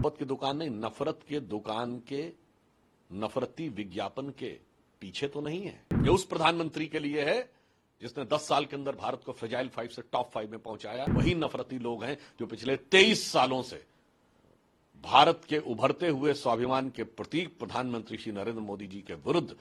मोहब्बत की दुकान नहीं, नफरत के दुकान के नफरती विज्ञापन के पीछे तो नहीं है। ये उस प्रधानमंत्री के लिए है जिसने 10 साल के अंदर भारत को फ्रेजाइल 5 से टॉप 5 में पहुंचाया। वही नफरती लोग हैं जो पिछले 23 सालों से भारत के उभरते हुए स्वाभिमान के प्रतीक प्रधानमंत्री श्री नरेंद्र मोदी जी के विरुद्ध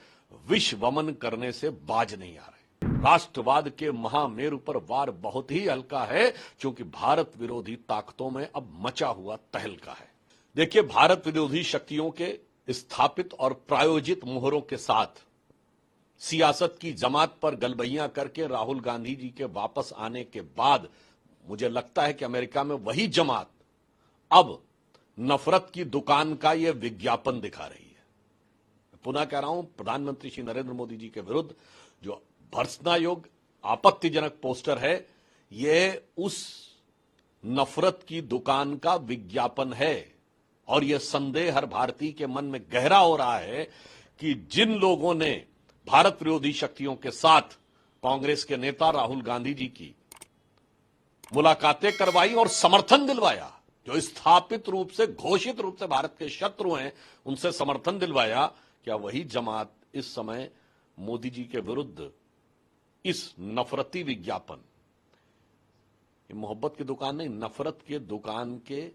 विश्वमन करने से बाज नहीं आ रहे। राष्ट्रवाद के महामेरु पर वार बहुत ही हल्का है, क्योंकि भारत विरोधी ताकतों में अब मचा हुआ तहलका है। देखिए, भारत विरोधी शक्तियों के स्थापित और प्रायोजित मोहरों के साथ सियासत की जमात पर गलबैयां करके राहुल गांधी जी के वापस आने के बाद मुझे लगता है कि अमेरिका में वही जमात अब नफरत की दुकान का यह विज्ञापन दिखा रही है। पुनः कह रहा हूं, प्रधानमंत्री श्री नरेंद्र मोदी जी के विरुद्ध जो भर्त्सनायोग्य आपत्तिजनक पोस्टर है, यह उस नफरत की दुकान का विज्ञापन है। और यह संदेह हर भारतीय के मन में गहरा हो रहा है कि जिन लोगों ने भारत विरोधी शक्तियों के साथ कांग्रेस के नेता राहुल गांधी जी की मुलाकातें करवाई और समर्थन दिलवाया, जो स्थापित रूप से घोषित रूप से भारत के शत्रु हैं, उनसे समर्थन दिलवाया, क्या वही जमात इस समय मोदी जी के विरुद्ध इस नफरती विज्ञापन, ये मोहब्बत की दुकान नहीं, नफरत के दुकान के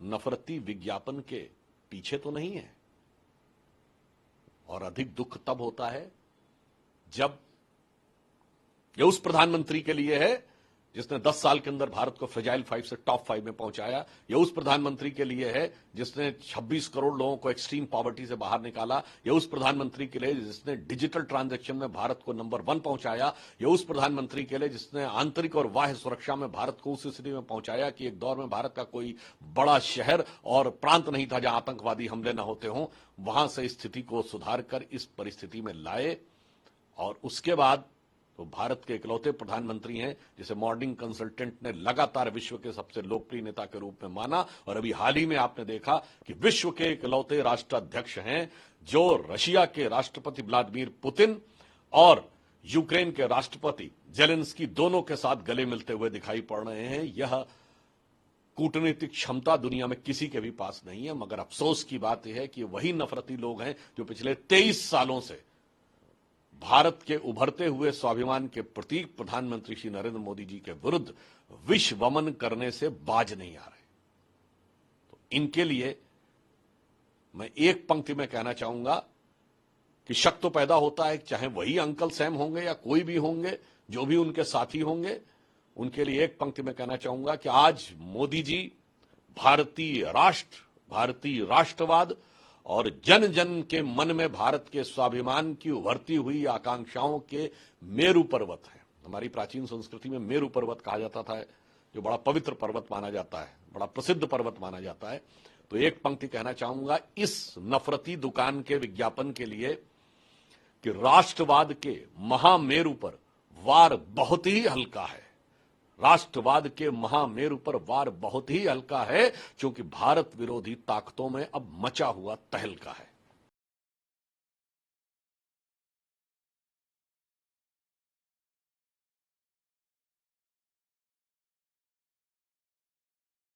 नफरती विज्ञापन के पीछे तो नहीं है। और अधिक दुख तब होता है जब यह उस प्रधानमंत्री के लिए है जिसने 10 साल के अंदर भारत को फ्रेजाइल 5 से टॉप 5 में पहुंचाया। यह उस प्रधानमंत्री के लिए है जिसने 26 करोड़ लोगों को एक्सट्रीम पॉवर्टी से बाहर निकाला। यह उस प्रधानमंत्री के लिए जिसने डिजिटल ट्रांजैक्शन में भारत को नंबर 1 पहुंचाया। यह उस प्रधानमंत्री के लिए जिसने आंतरिक और बाह्य सुरक्षा में भारत को उस स्थिति में पहुंचाया कि एक दौर में भारत का कोई बड़ा शहर और प्रांत नहीं था जहां आतंकवादी हमले न होते हों। वहां से स्थिति को सुधार कर इस परिस्थिति में लाए और उसके बाद तो भारत के इकलौते प्रधानमंत्री हैं जिसे मॉर्निंग कंसल्टेंट ने लगातार विश्व के सबसे लोकप्रिय नेता के रूप में माना। और अभी हाल ही में आपने देखा कि विश्व के इकलौते राष्ट्राध्यक्ष हैं जो रशिया के राष्ट्रपति व्लादिमीर पुतिन और यूक्रेन के राष्ट्रपति जेलेंस्की दोनों के साथ गले मिलते हुए दिखाई पड़ रहे हैं। यह कूटनीतिक क्षमता दुनिया में किसी के भी पास नहीं है। मगर अफसोस की बात यह है कि वही नफरती लोग हैं जो पिछले 23 सालों से भारत के उभरते हुए स्वाभिमान के प्रतीक प्रधानमंत्री श्री नरेंद्र मोदी जी के विरुद्ध विश्वमन करने से बाज नहीं आ रहे। तो इनके लिए मैं एक पंक्ति में कहना चाहूंगा कि शक तो पैदा होता है, चाहे वही अंकल सैम होंगे या कोई भी होंगे, जो भी उनके साथी होंगे, उनके लिए एक पंक्ति में कहना चाहूंगा कि आज मोदी जी भारतीय राष्ट्र, भारतीय राष्ट्रवाद और जन जन के मन में भारत के स्वाभिमान की उभरती हुई आकांक्षाओं के मेरु पर्वत है। हमारी प्राचीन संस्कृति में मेरु पर्वत कहा जाता था, जो बड़ा पवित्र पर्वत माना जाता है, बड़ा प्रसिद्ध पर्वत माना जाता है। तो एक पंक्ति कहना चाहूंगा इस नफरती दुकान के विज्ञापन के लिए कि राष्ट्रवाद के महामेरु पर वार बहुत ही हल्का है। राष्ट्रवाद के महामेरु पर वार बहुत ही हल्का है, क्योंकि भारत विरोधी ताकतों में अब मचा हुआ तहलका है।